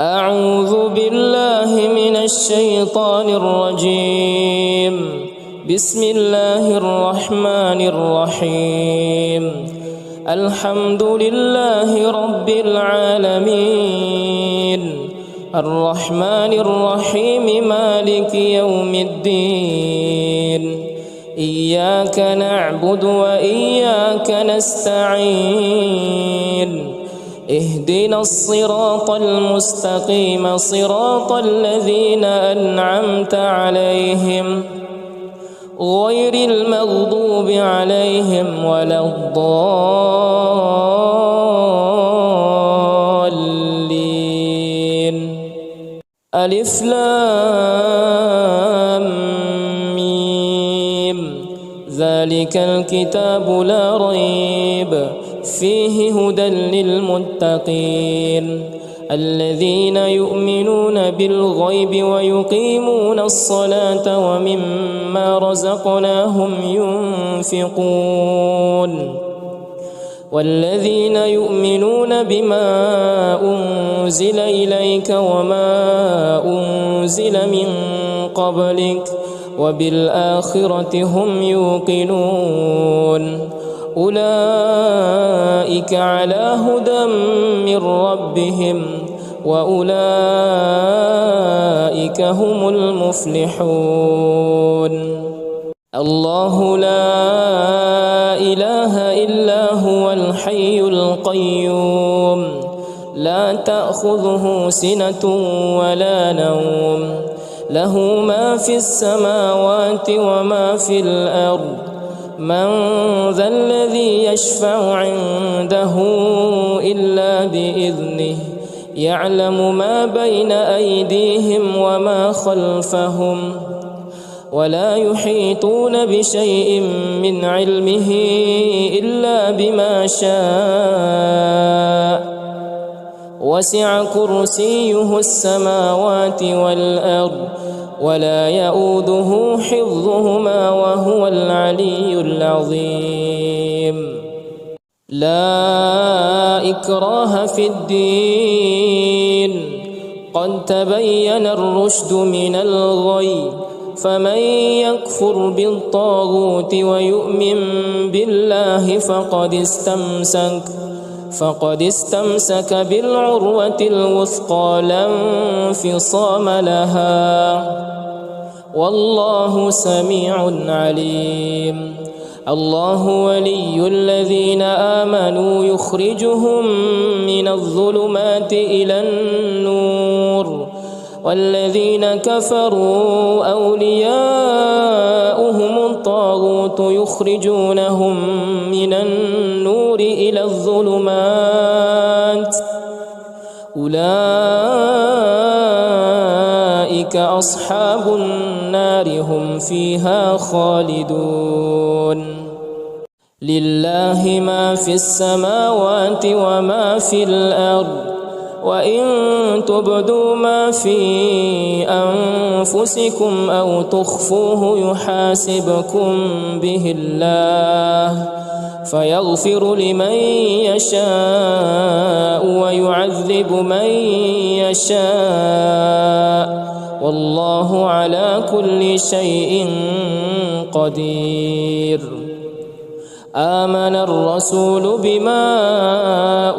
أعوذ بالله من الشيطان الرجيم. بسم الله الرحمن الرحيم. الحمد لله رب العالمين، الرحمن الرحيم، مالك يوم الدين. إياك نعبد وإياك نستعين. اهدنا الصراط المستقيم، صراط الذين أنعمت عليهم غير المغضوب عليهم ولا الضالين. ألف لام ميم. ذلك الكتاب لا ريب فيه هدى للمتقين الذين يؤمنون بالغيب ويقيمون الصلاة ومما رزقناهم ينفقون والذين يؤمنون بما أنزل إليك وما أنزل من قبلك وبالآخرة هم يوقنون. أولئك على هدى من ربهم وأولئك هم المفلحون. الله لا إله إلا هو الحي القيوم، لا تأخذه سنة ولا نوم، له ما في السماوات وما في الأرض. من ذا الذي يشفع عنده إلا بإذنه، يعلم ما بين أيديهم وما خلفهم، ولا يحيطون بشيء من علمه إلا بما شاء. وسع كرسيه السماوات والأرض ولا يؤوده حفظهما وهو العلي العظيم. لا إكراه في الدين، قد تبين الرشد من الغي، فمن يكفر بالطاغوت ويؤمن بالله فقد استمسك بالعروة الوثقى لا انفصام لها، والله سميع عليم. الله ولي الذين آمنوا يخرجهم من الظلمات إلى النور، والذين كفروا أولياؤهم الطاغوت يخرجونهم من النور إلى الظلمات. أولئك أصحاب النار هم فيها خالدون. لله ما في السماوات وما في الأرض، وإن تبدوا ما في أنفسكم أو تخفوه يحاسبكم به الله، فيغفر لمن يشاء ويعذب من يشاء، والله على كل شيء قدير. آمن الرسول بما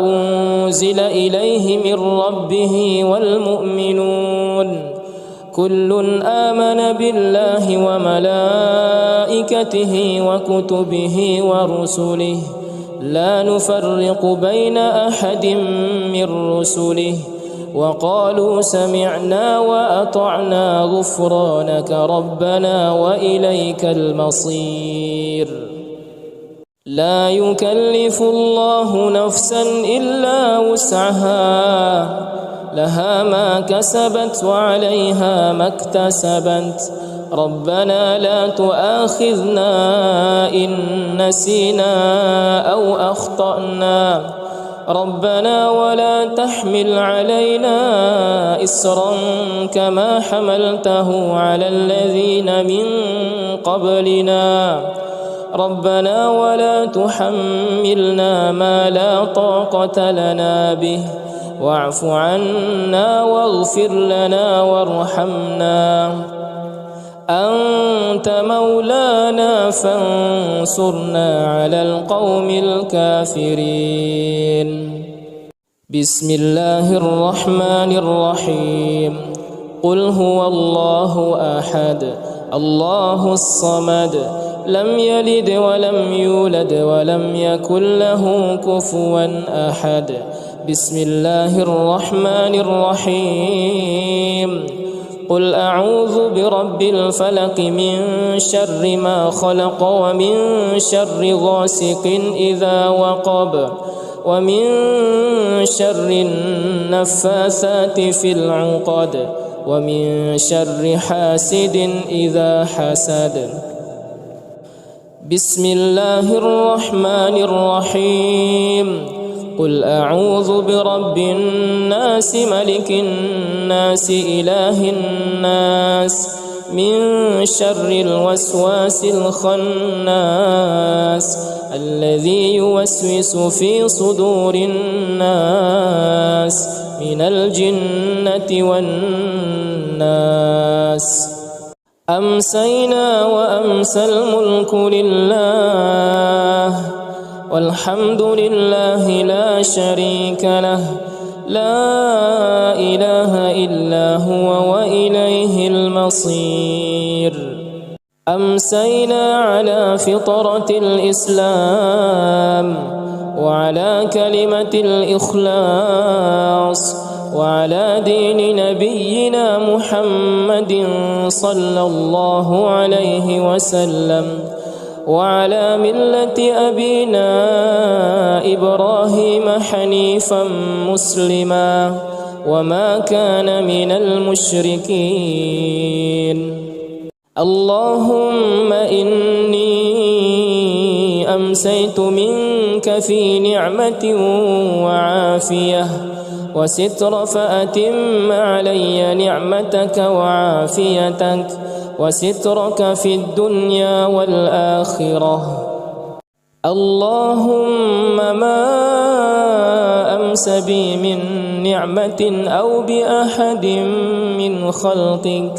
أنزل إليه من ربه والمؤمنون كل آمن بالله وملائكته وكتبه ورسله لا نفرق بين أحد من رسله، وقالوا سمعنا وأطعنا غفرانك ربنا وإليك المصير. لا يكلف الله نفسا إلا وسعها، لها ما كسبت وعليها ما اكتسبت. ربنا لا تؤاخذنا إن نسينا أو أخطأنا، ربنا ولا تحمل علينا إصرا كما حملته على الذين من قبلنا، ربنا ولا تحملنا ما لا طاقة لنا به، واعف عنا واغفر لنا وارحمنا أنت مولانا فانصرنا على القوم الكافرين. بسم الله الرحمن الرحيم. قل هو الله أحد الله الصمد لم يلد ولم يولد ولم يكن له كفوا أحد. بسم الله الرحمن الرحيم. قل أعوذ برب الفلق من شر ما خلق ومن شر غاسق إذا وقب ومن شر النفاثات في العقد ومن شر حاسد إذا حسد. بسم الله الرحمن الرحيم. قل أعوذ برب الناس ملك الناس إله الناس من شر الوسواس الخناس الذي يوسوس في صدور الناس من الجنة والناس. أمسينا وأمسى الملك لله والحمد لله لا شريك له لا إله إلا هو وإليه المصير. أمسينا على فطرة الإسلام وعلى كلمة الإخلاص وعلى دين نبينا محمد صلى الله عليه وسلم وعلى ملة أبينا إبراهيم حنيفا مسلما وما كان من المشركين. اللهم إني أمسيت منك في نعمة وعافية وستر فأتم علي نعمتك وعافيتك وسترك في الدنيا والآخرة. اللهم ما أمس بي من نعمة أو بأحد من خلقك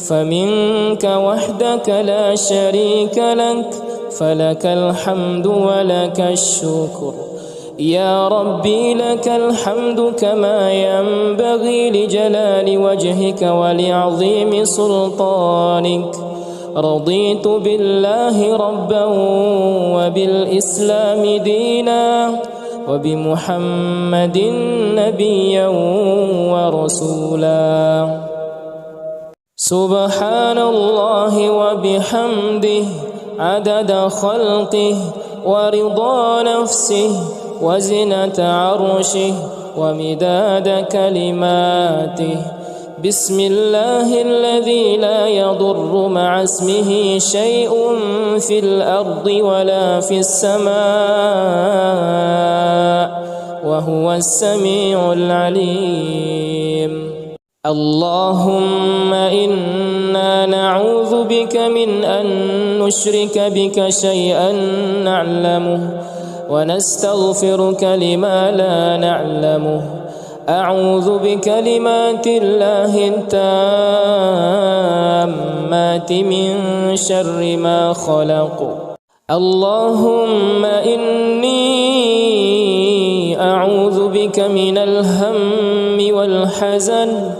فمنك وحدك لا شريك لك فلك الحمد ولك الشكر. يا ربي لك الحمد كما ينبغي لجلال وجهك ولعظيم سلطانك. رضيت بالله ربا وبالإسلام دينا وبمحمد نبيا ورسولا. سبحان الله وبحمده عدد خلقه ورضا نفسه وزنة عرشه ومداد كلماته. بسم الله الذي لا يضر مع اسمه شيء في الأرض ولا في السماء وهو السميع العليم. اللهم إنا نعوذ بك من أن نشرك بك شيئا نعلمه ونستغفرك لما لا نعلمه. أعوذ بكلمات الله التامات من شر ما خلق. اللهم إني أعوذ بك من الهم والحزن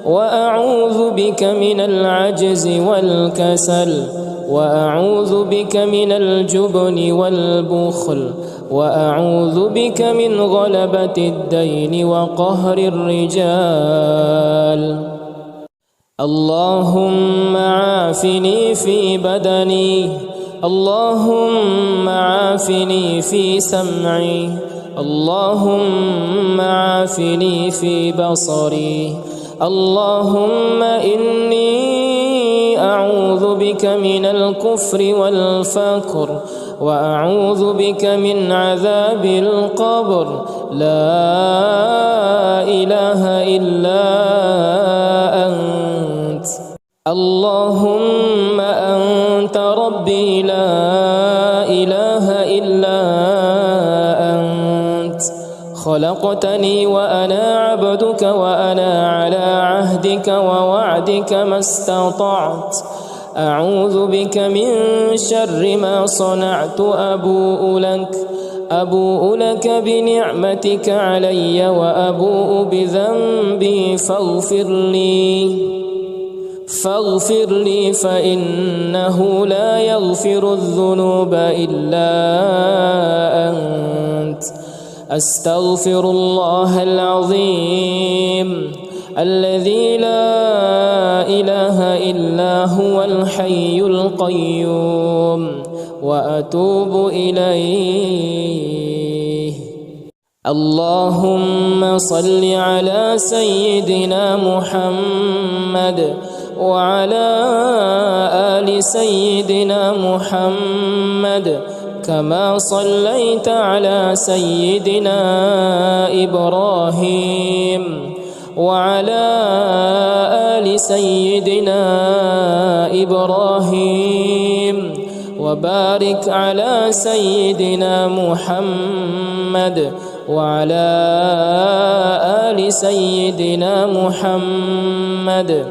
وأعوذ بك من العجز والكسل وأعوذ بك من الجبن والبخل وأعوذ بك من غلبة الدين وقهر الرجال. اللهم عافني في بدني. اللهم عافني في سمعي. اللهم عافني في بصري. اللهم إني أعوذ بك من الكفر والفقر وأعوذ بك من عذاب القبر. لا إله إلا أنت. اللهم أنت ربي لا إله إلا أنت خلقتني وأنا عبدك وأنا على عهدك ووعدك ما استطعت أعوذ بك من شر ما صنعت أبوء لك بنعمتك علي وأبوء بذنبي فاغفر لي فإنه لا يغفر الذنوب إلا أنت أستغفر الله العظيم الذي لا إله إلا هو الحي القيوم وأتوب إليه. اللهم صل على سيدنا محمد وعلى آل سيدنا محمد كما صليت على سيدنا إبراهيم وعلى آل سيدنا إبراهيم وبارك على سيدنا محمد وعلى آل سيدنا محمد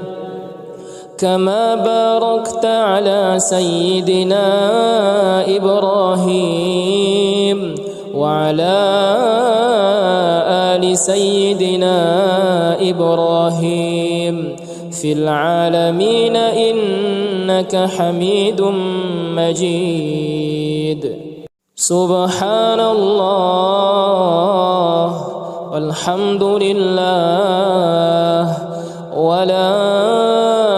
كما باركت على سيدنا إبراهيم وعلى آل سيدنا إبراهيم في العالمين إنك حميد مجيد. سبحان الله والحمد لله ولا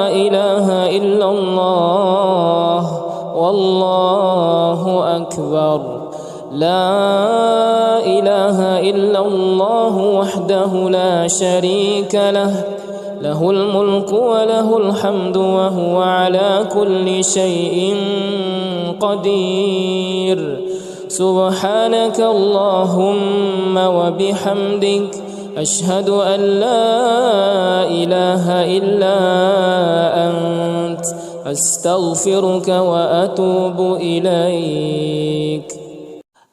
إله إلا الله والله أكبر. لا إله إلا الله وحده لا شريك له له الملك وله الحمد وهو على كل شيء قدير. سبحانك اللهم وبحمدك أشهد أن لا إله إلا أنت أستغفرك وأتوب إليك.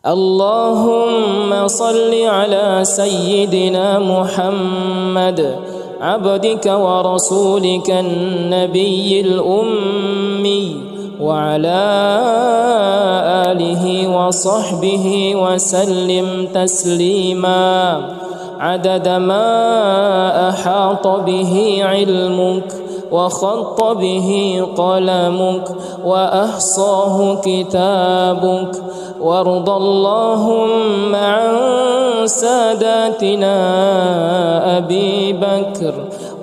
اللهم صل على سيدنا محمد عبدك ورسولك النبي الأمي وعلى آله وصحبه وسلم تسليما عدد ما أحاط به علمك وخط به قلمك وأحصاه كتابك. وارض اللهم عن ساداتنا أبي بكر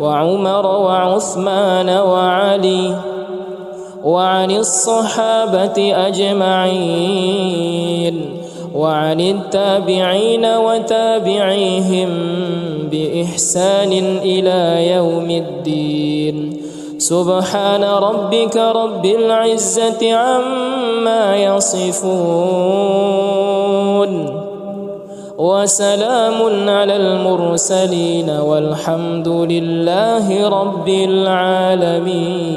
وعمر وعثمان وعلي وعن الصحابة أجمعين وعن التابعين وتابعيهم بإحسان إلى يوم الدين. سبحان ربك رب العزة عما يصفون وسلام على المرسلين والحمد لله رب العالمين.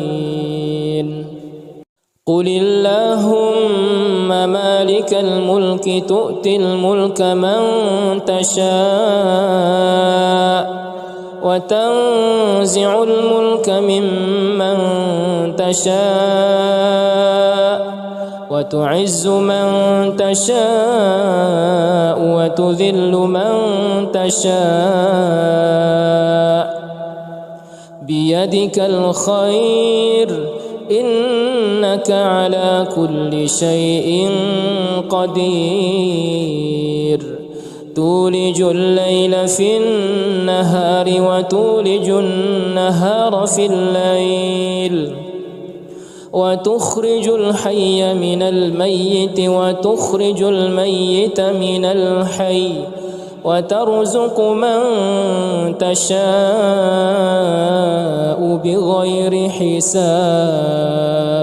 قل اللهم مالك الملك تؤتي الملك من تشاء وتنزع الملك ممن تشاء وتعز من تشاء وتذل من تشاء بيدك الخير إنك على كل شيء قدير. تولج الليل في النهار وتولج النهار في الليل وتخرج الحي من الميت وتخرج الميت من الحي وترزق من تشاء بغير حساب.